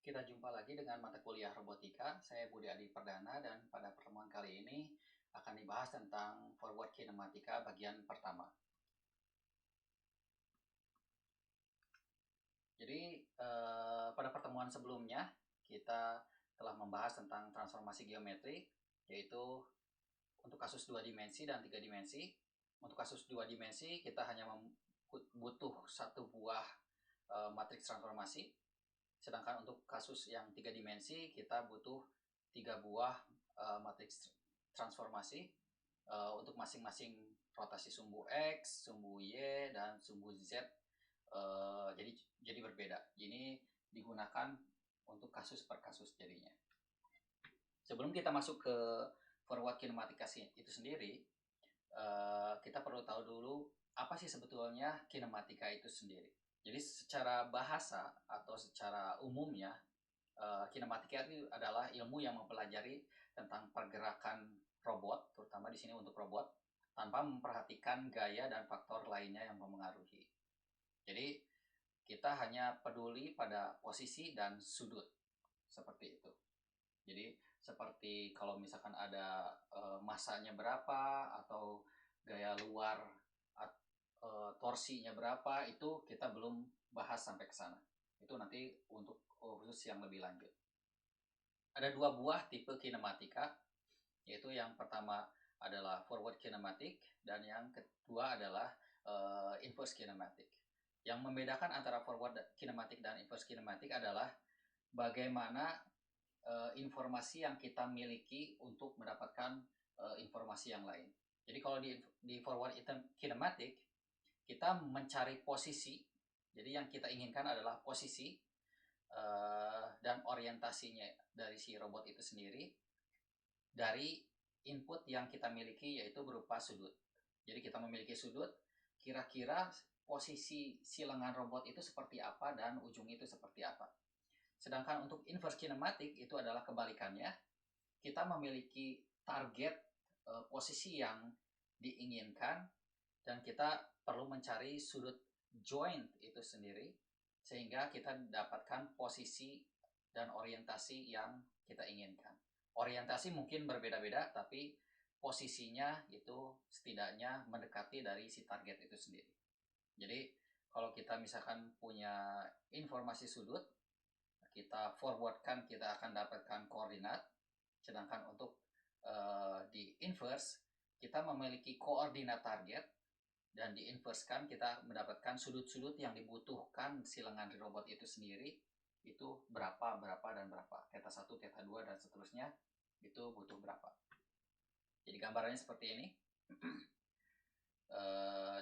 Kita jumpa lagi dengan mata kuliah robotika. Saya Budi Adi Perdana dan pada pertemuan kali ini akan dibahas tentang forward kinematika bagian pertama. Jadi pada pertemuan sebelumnya kita telah membahas tentang transformasi geometri, yaitu untuk kasus 2 dimensi dan 3 dimensi. Untuk kasus 2 dimensi kita hanya butuh satu buah matriks transformasi. Sedangkan untuk kasus yang 3 dimensi kita butuh 3 buah matriks transformasi untuk masing-masing rotasi sumbu X, sumbu Y, dan sumbu Z. Jadi berbeda. Ini digunakan untuk kasus per kasus jadinya. Sebelum kita masuk ke forward kinematika itu sendiri, kita perlu tahu dulu apa sih sebetulnya kinematika itu sendiri. Jadi secara bahasa atau secara umumnya, kinematika itu adalah ilmu yang mempelajari tentang pergerakan robot, terutama di sini untuk robot, tanpa memperhatikan gaya dan faktor lainnya yang mempengaruhi. Jadi kita hanya peduli pada posisi dan sudut, seperti itu. Jadi seperti kalau misalkan ada masanya berapa atau gaya luar torsinya berapa, itu kita belum bahas sampai ke sana. Itu nanti untuk khusus yang lebih lanjut. Ada 2 buah tipe kinematika, yaitu yang pertama adalah forward kinematic dan yang kedua adalah inverse kinematic. Yang membedakan antara forward kinematic dan inverse kinematic adalah bagaimana informasi yang kita miliki untuk mendapatkan informasi yang lain. Jadi kalau di forward kinematic kita mencari posisi. Jadi yang kita inginkan adalah posisi dan orientasinya dari si robot itu sendiri dari input yang kita miliki, yaitu berupa sudut. Jadi kita memiliki sudut, kira-kira posisi si lengan robot itu seperti apa dan ujung itu seperti apa. Sedangkan untuk inverse kinematic itu adalah kebalikannya. Kita memiliki target posisi yang diinginkan dan kita perlu mencari sudut joint itu sendiri sehingga kita dapatkan posisi dan orientasi yang kita inginkan. Orientasi mungkin berbeda-beda, tapi posisinya itu setidaknya mendekati dari si target itu sendiri. Jadi kalau kita misalkan punya informasi sudut, kita forwardkan, kita akan dapatkan koordinat. Sedangkan untuk di inverse kita memiliki koordinat target, dan diinversekan kita mendapatkan sudut-sudut yang dibutuhkan si lengan robot itu sendiri, itu berapa, dan berapa. Theta 1, theta 2, dan seterusnya itu butuh berapa. Jadi gambarannya seperti ini.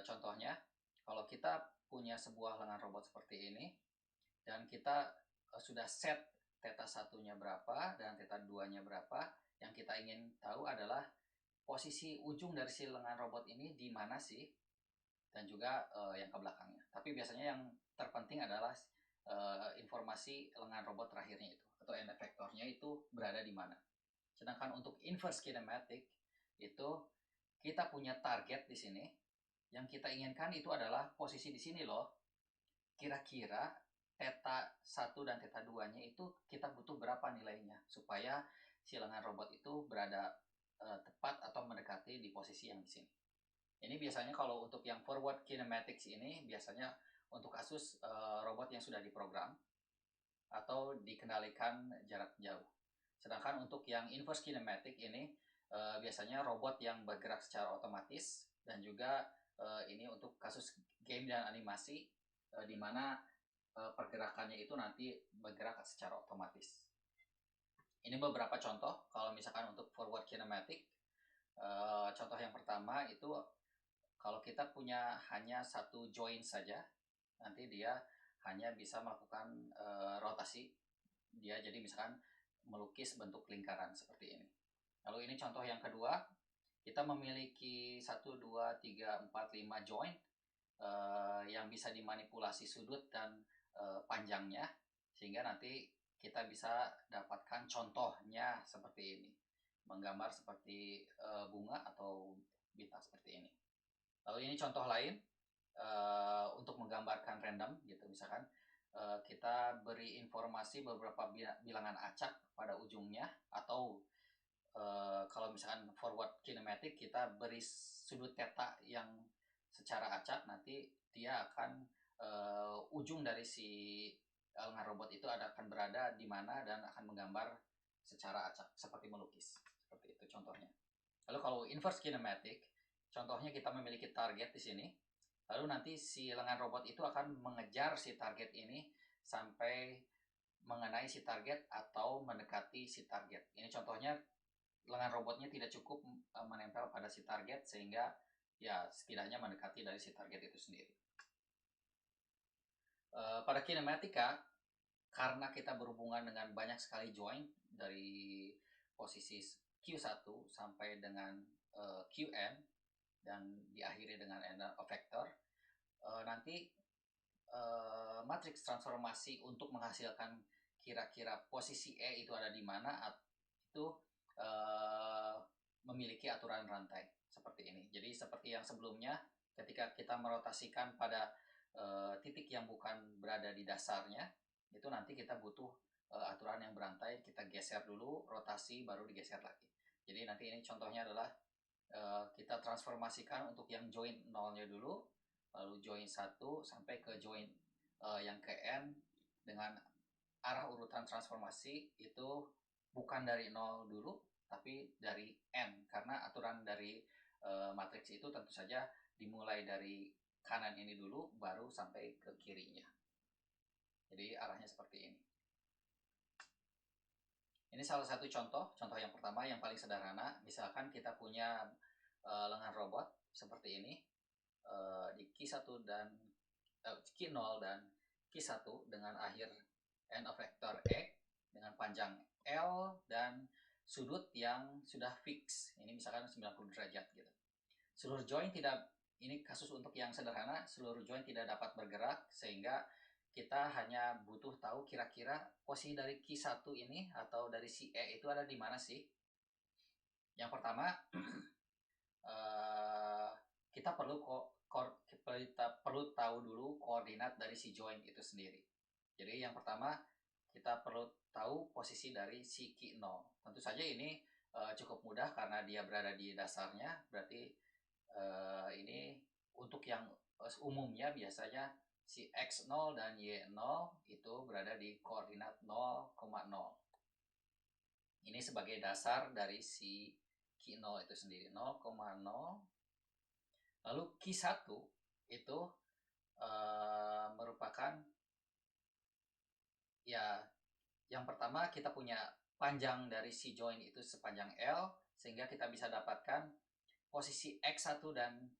Contohnya, kalau kita punya sebuah lengan robot seperti ini, dan kita sudah set theta 1-nya berapa dan theta 2-nya berapa, yang kita ingin tahu adalah posisi ujung dari si lengan robot ini di mana sih, dan juga yang ke belakangnya. Tapi biasanya yang terpenting adalah informasi lengan robot terakhirnya itu atau end effectornya itu berada di mana. Sedangkan untuk inverse kinematic itu kita punya target di sini. Yang kita inginkan itu adalah posisi di sini loh. Kira-kira theta 1 dan theta 2-nya itu kita butuh berapa nilainya supaya si lengan robot itu berada tepat atau mendekati di posisi yang di sini. Ini biasanya kalau untuk yang forward kinematics ini biasanya untuk kasus robot yang sudah diprogram atau dikendalikan jarak jauh. Sedangkan untuk yang inverse kinematic ini biasanya robot yang bergerak secara otomatis, dan juga ini untuk kasus game dan animasi di mana pergerakannya itu nanti bergerak secara otomatis. Ini beberapa contoh kalau misalkan untuk forward kinematic. Contoh yang pertama itu kalau kita punya hanya satu joint saja, nanti dia hanya bisa melakukan rotasi. Dia jadi misalkan melukis bentuk lingkaran seperti ini. Lalu ini contoh yang kedua, kita memiliki 1, 2, 3, 4, 5 joint yang bisa dimanipulasi sudut dan panjangnya, sehingga nanti kita bisa dapatkan contohnya seperti ini, menggambar seperti bunga atau bintang seperti ini. Lalu ini contoh lain untuk menggambarkan random gitu, misalkan kita beri informasi beberapa bilangan acak pada ujungnya, atau kalau misalkan forward kinematik kita beri sudut theta yang secara acak, nanti dia akan ujung dari si lengan robot itu akan berada di mana dan akan menggambar secara acak seperti melukis, seperti itu contohnya. Lalu kalau inverse kinematik, contohnya kita memiliki target di sini, lalu nanti si lengan robot itu akan mengejar si target ini sampai mengenai si target atau mendekati si target. Ini contohnya lengan robotnya tidak cukup menempel pada si target sehingga ya setidaknya mendekati dari si target itu sendiri. Pada kinematika, karena kita berhubungan dengan banyak sekali joint dari posisi Q1 sampai dengan Qn dan diakhiri dengan end effector, nanti matriks transformasi untuk menghasilkan kira-kira posisi E itu ada di mana itu memiliki aturan rantai seperti ini. Jadi seperti yang sebelumnya, ketika kita merotasikan pada titik yang bukan berada di dasarnya, itu nanti kita butuh aturan yang berantai, kita geser dulu, rotasi, baru digeser lagi. Jadi nanti ini contohnya adalah kita transformasikan untuk yang join nolnya dulu, lalu join 1 sampai ke join yang ke N dengan arah urutan transformasi itu bukan dari 0 dulu, tapi dari N, karena aturan dari matriks itu tentu saja dimulai dari kanan ini dulu, baru sampai ke kirinya. Jadi arahnya seperti ini. Ini salah satu contoh yang pertama yang paling sederhana. Misalkan kita punya lengan robot seperti ini, di Q1 dan Q0 dan Q1 dengan akhir end effector E dengan panjang L dan sudut yang sudah fix. Ini misalkan 90 derajat gitu. Seluruh joint tidak, ini kasus untuk yang sederhana, seluruh joint tidak dapat bergerak sehingga kita hanya butuh tahu kira-kira posisi dari Q1 ini atau dari si E itu ada di mana sih. Yang pertama, kita perlu tahu dulu koordinat dari si joint itu sendiri. Jadi yang pertama kita perlu tahu posisi dari si Q0. Tentu saja ini cukup mudah karena dia berada di dasarnya. Berarti ini untuk yang umumnya biasanya si X0 dan Y0 itu berada di koordinat 0,0. Ini sebagai dasar dari si Q0 itu sendiri, 0,0. Lalu Q1 itu merupakan ya, yang pertama kita punya panjang dari si joint itu sepanjang L, sehingga kita bisa dapatkan posisi X1 dan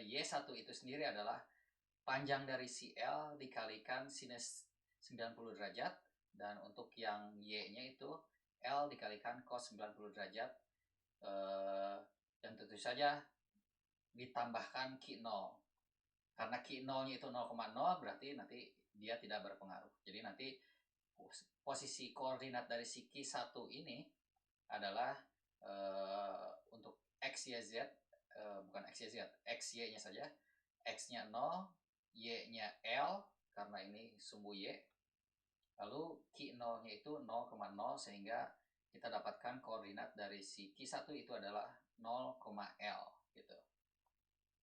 Y1 itu sendiri adalah panjang dari si L dikalikan sinus 90 derajat, dan untuk yang Y-nya itu L dikalikan cos 90 derajat, dan tentu saja ditambahkan Q0. Karena Q0-nya itu 0,0 berarti nanti dia tidak berpengaruh. Jadi nanti posisi koordinat dari si Q1 ini adalah untuk X, Y, Z, bukan X, Y, Z, X, Y-nya saja. X-nya 0, Y-nya L, karena ini sumbu Y. Lalu Q0-nya itu 0,0, sehingga kita dapatkan koordinat dari si Q1 itu adalah 0,L gitu.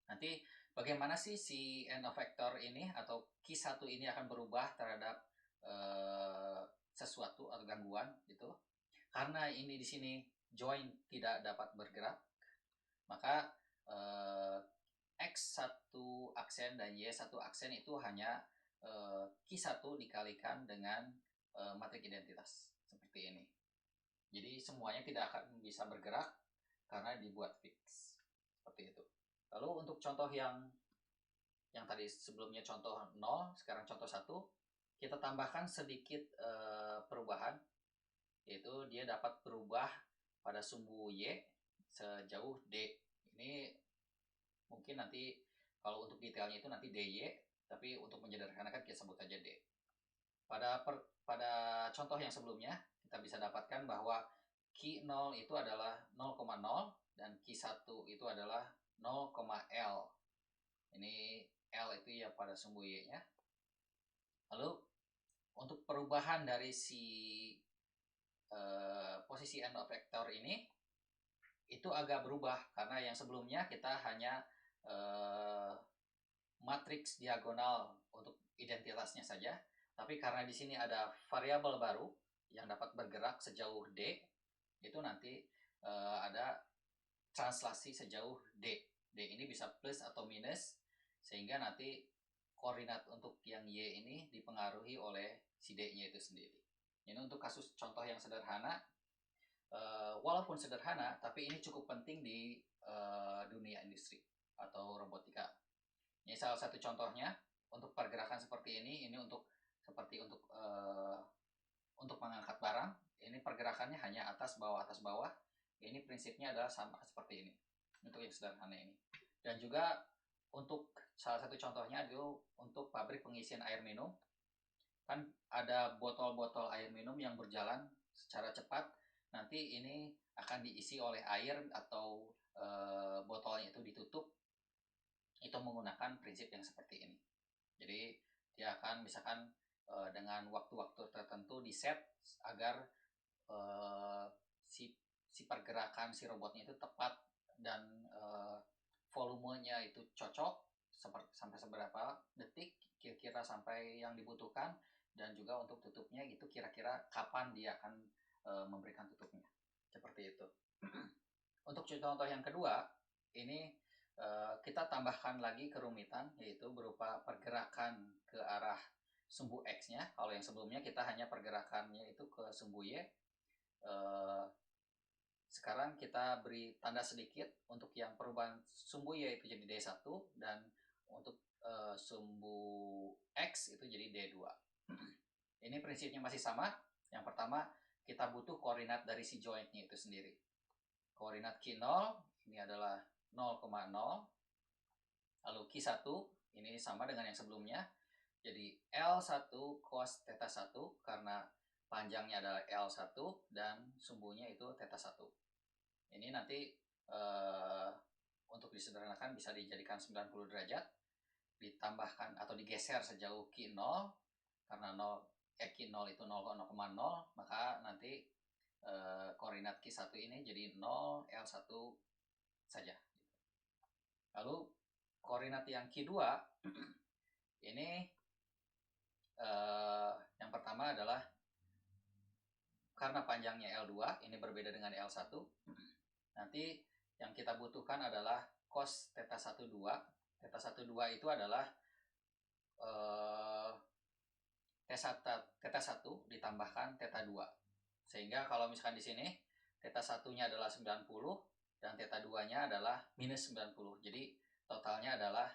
Nanti bagaimana sih si end effector ini atau Q1 ini akan berubah terhadap sesuatu atau gangguan gitu. Karena ini di sini joint tidak dapat bergerak, maka X1 aksen dan Y1 aksen itu hanya Q1 dikalikan dengan matrik identitas seperti ini. Jadi semuanya tidak akan bisa bergerak karena dibuat fix seperti itu. Lalu untuk contoh yang tadi sebelumnya contoh 0, sekarang contoh 1, kita tambahkan sedikit perubahan, yaitu dia dapat berubah pada sumbu Y sejauh D. Ini mungkin nanti kalau untuk detailnya itu nanti DY, tapi untuk menyederhanakan kita sebut saja D. Pada contoh yang sebelumnya kita bisa dapatkan bahwa Q0 itu adalah 0,0 dan Q1 itu adalah 0,L. Ini L itu ya pada sumbu Y-nya. Lalu untuk perubahan dari posisi end effector ini itu agak berubah, karena yang sebelumnya kita hanya matriks diagonal untuk identitasnya saja, tapi karena di sini ada variabel baru yang dapat bergerak sejauh D, itu nanti ada translasi sejauh D. D ini bisa plus atau minus, sehingga nanti koordinat untuk yang Y ini dipengaruhi oleh si D-nya itu sendiri. Ini untuk kasus contoh yang sederhana, walaupun sederhana, tapi ini cukup penting di dunia industri atau robotika. Ini salah satu contohnya untuk pergerakan seperti ini untuk seperti untuk mengangkat barang. Ini pergerakannya hanya atas bawah. Ini prinsipnya adalah sama seperti ini untuk yang sederhana ini. Dan juga untuk salah satu contohnya adalah untuk pabrik pengisian air minum. Kan ada botol-botol air minum yang berjalan secara cepat. Nanti ini akan diisi oleh air atau botolnya itu ditutup. Itu menggunakan prinsip yang seperti ini. Jadi dia akan misalkan dengan waktu-waktu tertentu di set agar si pergerakan si robotnya itu tepat dan volumenya itu cocok sampai seberapa detik kira-kira sampai yang dibutuhkan, dan juga untuk tutupnya gitu kira-kira kapan dia akan memberikan tutupnya, seperti itu. Untuk contoh yang kedua ini kita tambahkan lagi kerumitan, yaitu berupa pergerakan ke arah sumbu X-nya. Kalau yang sebelumnya kita hanya pergerakannya itu ke sumbu Y, sekarang kita beri tanda sedikit untuk yang perubahan sumbu Y itu jadi D1, dan untuk sumbu X itu jadi D2. Ini prinsipnya masih sama. Yang pertama, kita butuh koordinat dari si joint-nya itu sendiri. Koordinat Q0 ini adalah 0,0. Lalu Q1 ini sama dengan yang sebelumnya. Jadi L1 cos theta 1 karena panjangnya adalah L1 dan sumbunya itu theta 1. Ini nanti untuk disederhanakan bisa dijadikan 90 derajat, ditambahkan atau digeser sejauh Q0 karena Q0 itu 0,0, maka nanti koordinat Q1 ini jadi 0, L1 saja. Lalu koordinat yang Q2 ini yang pertama adalah karena panjangnya L2, ini berbeda dengan L1. Nanti yang kita butuhkan adalah cos theta 12. Theta 12 itu adalah theta 1 ditambahkan theta 2. Sehingga kalau misalkan di sini theta 1-nya adalah 90 dan theta 2-nya adalah minus 90. Jadi totalnya adalah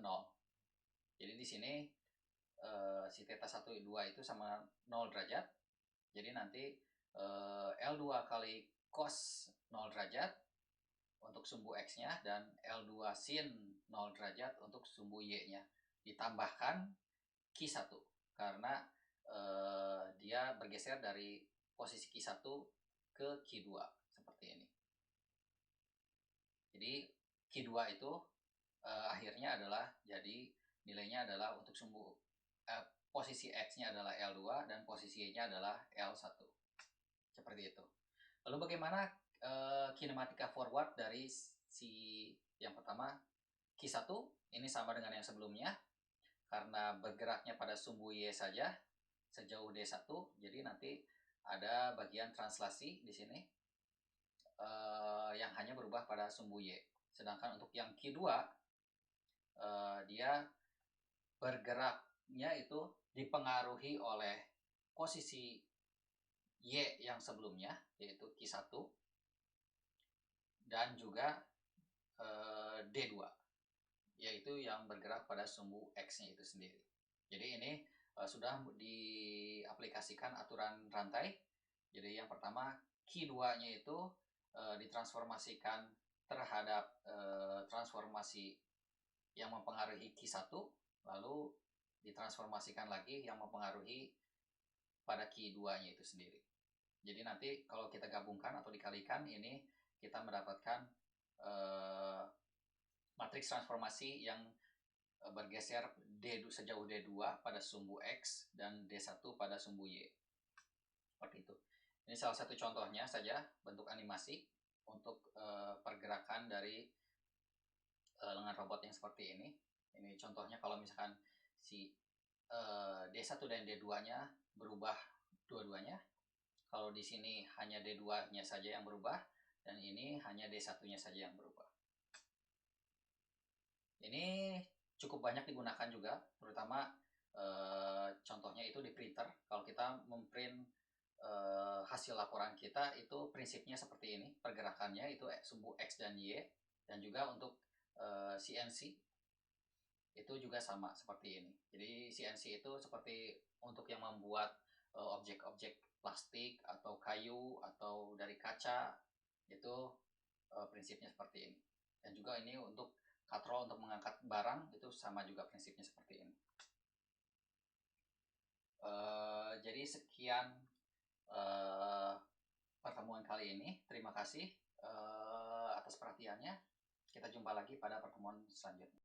0. Jadi di sini si theta 1 2 itu sama 0 derajat. Jadi nanti L2 kali cos 0 derajat untuk sumbu X-nya dan L2 sin 0 derajat untuk sumbu Y-nya, ditambahkan Q1 karena dia bergeser dari posisi Q1 ke Q2 seperti ini. Jadi Q2 itu akhirnya adalah jadi nilainya adalah untuk sumbu posisi X-nya adalah L2 dan posisi Y-nya adalah L1. Seperti itu. Lalu bagaimana kinematika forward dari si yang pertama Q1 ini sama dengan yang sebelumnya karena bergeraknya pada sumbu Y saja sejauh D1, jadi nanti ada bagian translasi di sini yang hanya berubah pada sumbu Y. Sedangkan untuk yang Q2 dia bergeraknya itu dipengaruhi oleh posisi Y yang sebelumnya, yaitu Q1 dan juga D2, yaitu yang bergerak pada sumbu X-nya itu sendiri. Jadi ini sudah diaplikasikan aturan rantai. Jadi yang pertama Q2-nya itu ditransformasikan terhadap transformasi yang mempengaruhi Q1, lalu ditransformasikan lagi yang mempengaruhi pada Q2-nya itu sendiri. Jadi nanti kalau kita gabungkan atau dikalikan, ini kita mendapatkan matriks transformasi yang bergeser sejauh D2 pada sumbu X dan D1 pada sumbu Y. Seperti itu. Ini salah satu contohnya saja bentuk animasi untuk pergerakan dari lengan robot yang seperti ini. Ini contohnya kalau misalkan si D1 dan D2-nya berubah dua-duanya. Kalau di sini hanya D2-nya saja yang berubah dan ini hanya D1-nya saja yang berubah. Ini cukup banyak digunakan juga, terutama contohnya itu di printer. Kalau kita memprint hasil laporan kita, itu prinsipnya seperti ini, pergerakannya itu sumbu X dan Y, dan juga untuk CNC itu juga sama seperti ini. Jadi CNC itu seperti untuk yang membuat objek-objek plastik atau kayu atau dari kaca, itu prinsipnya seperti ini. Dan juga ini untuk katrol untuk mengangkat barang, itu sama juga prinsipnya seperti ini. Jadi sekian pertemuan kali ini. Terima kasih atas perhatiannya. Kita jumpa lagi pada pertemuan selanjutnya.